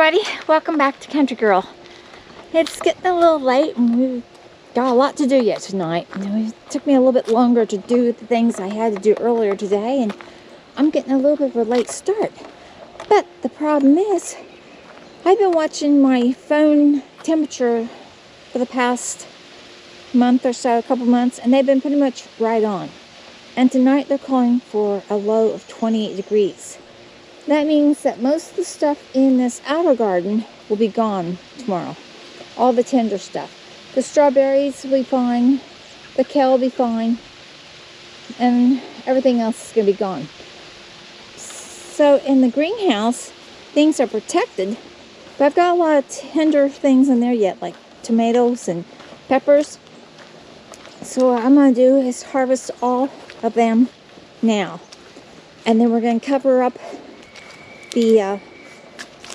everybody, welcome back to Country Girl. It's getting a little late and we've got a lot to do yet tonight. It took me a little bit longer to do the things I had to do earlier today, and I'm getting a little bit of a late start. But the problem is, I've been watching my phone temperature for the past month or so, a couple months, and they've been pretty much right on. And tonight they're calling for a low of 28 degrees. That means that most of the stuff in this outer garden will be gone tomorrow. All the tender stuff. The strawberries will be fine. The kale will be fine. And everything else is going to be gone. So in the greenhouse, things are protected. But I've got a lot of tender things in there yet, like tomatoes and peppers. So what I'm going to do is harvest all of them now. And then we're going to cover up the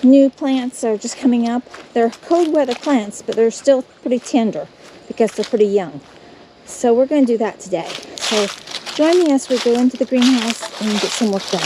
new plants that are just coming up. They're cold weather plants, but they're still pretty tender because they're pretty young. So we're going to do that today. So join me as we go into the greenhouse and get some work done.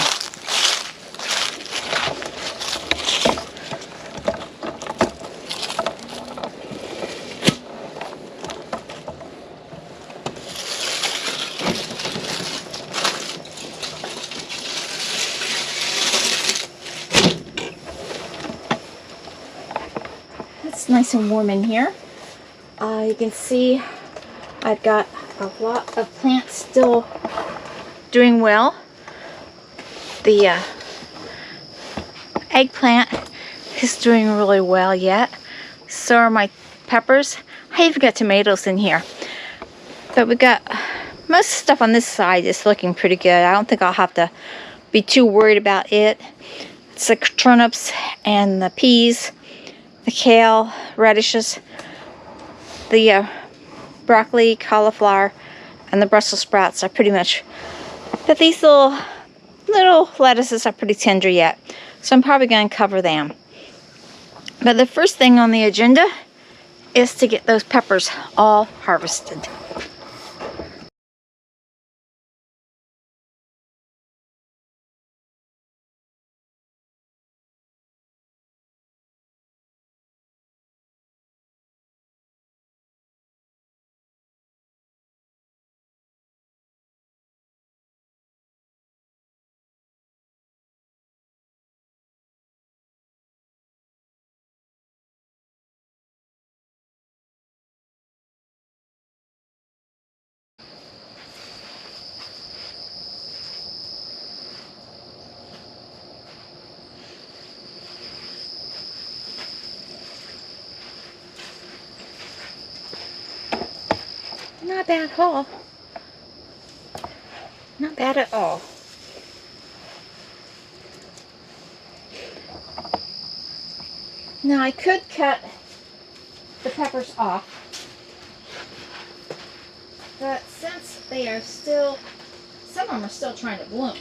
It's nice and warm in here. You can see I've got a lot of plants still doing well. The eggplant is doing really well yet. So are my peppers. I even got tomatoes in here. But we got most stuff on this side is looking pretty good. I don't think I'll have to be too worried about it. It's the turnips and the peas, the kale, radishes, the broccoli, cauliflower, and the Brussels sprouts are pretty much, but these little lettuces are pretty tender yet, so I'm probably going to cover them. But the first thing on the agenda is to get those peppers all harvested. Not bad at all. Not bad at all. Now I could cut the peppers off, but since they are still, some of them are still trying to bloom,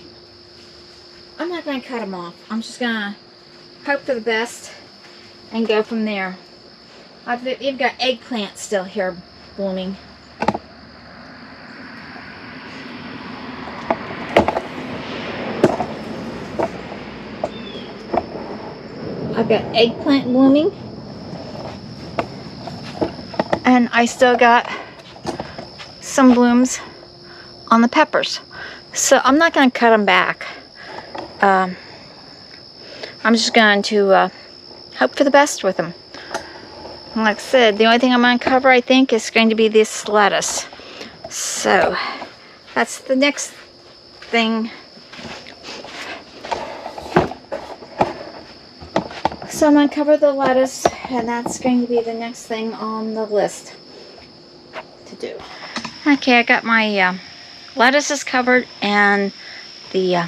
I'm not going to cut them off. I'm just going to hope for the best and go from there. I've even got eggplant still here blooming. I've got eggplant blooming, and I still got some blooms on the peppers, so I'm not going to cut them back. I'm just going to hope for the best with them. And like I said, the only thing I'm going to cover, I think, is going to be this lettuce. So that's the next thing. So I'm going to cover the lettuce, and that's going to be the next thing on the list to do. Okay, I got my lettuces covered, and the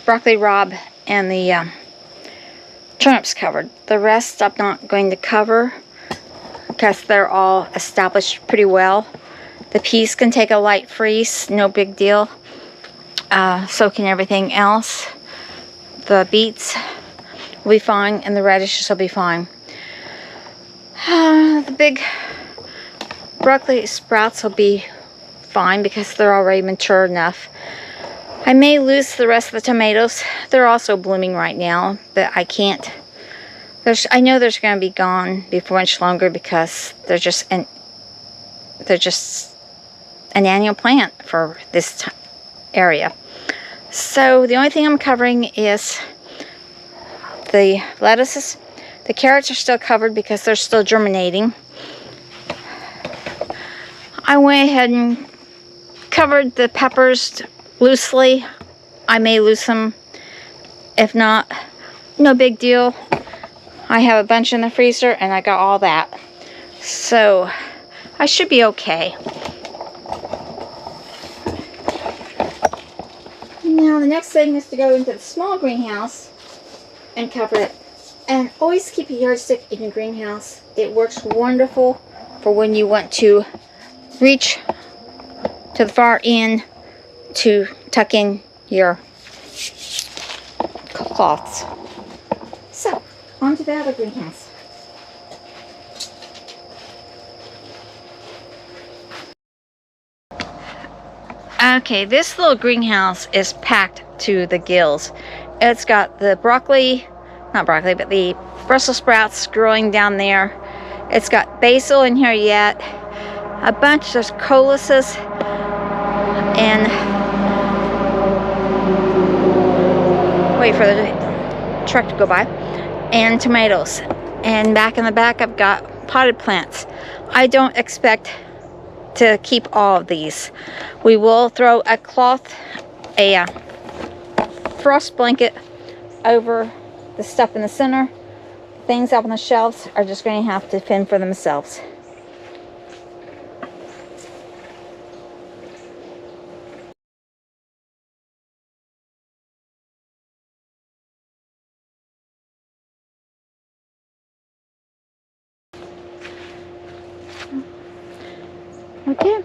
broccoli rabe and the turnips covered. The rest I'm not going to cover because they're all established pretty well. The peas can take a light freeze, no big deal. So can everything else. The beets will be fine, and the radishes will be fine. The big broccoli sprouts will be fine because they're already mature enough. I may lose the rest of the tomatoes. They're also blooming right now, but I can't I know they're going to be gone before much longer because they're just an annual plant for this area. So the only thing I'm covering is the lettuces. The carrots are still covered because they're still germinating. I went ahead and covered the peppers loosely. I may lose them. If not, no big deal. I have a bunch in the freezer and I got all that. So I should be okay. Now the next thing is to go into the small greenhouse and cover it. And always keep a yardstick in your greenhouse. It works wonderful for when you want to reach to the far end to tuck in your cloths. So, onto the other greenhouse. Okay, this little greenhouse is packed to the gills. It's got the broccoli, not broccoli, but the Brussels sprouts growing down there. It's got basil in here yet. A bunch, there's coluses and wait for the truck to go by, and tomatoes. And back in the back I've got potted plants. I don't expect to keep all of these. We will throw a cloth, a frost blanket over the stuff in the center. Things up on the shelves are just going to have to fend for themselves. Okay,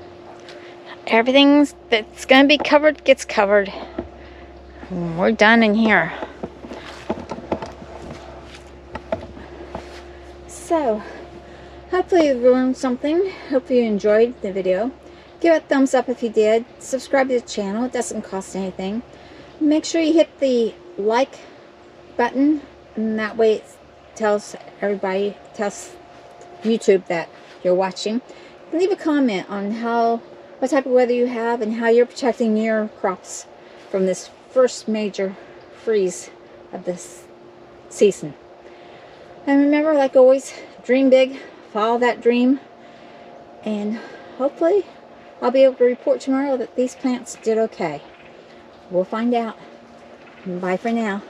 everything that's going to be covered gets covered. We're done in here. So, hopefully you learned something. Hopefully you enjoyed the video. Give it a thumbs up if you did. Subscribe to the channel. It doesn't cost anything. Make sure you hit the like button, and that way it tells everybody, tells YouTube that you're watching. Leave a comment on what type of weather you have and how you're protecting your crops from this first major freeze of this season. And remember, like always, dream big, follow that dream, and hopefully I'll be able to report tomorrow that these plants did okay. We'll find out. Bye for now.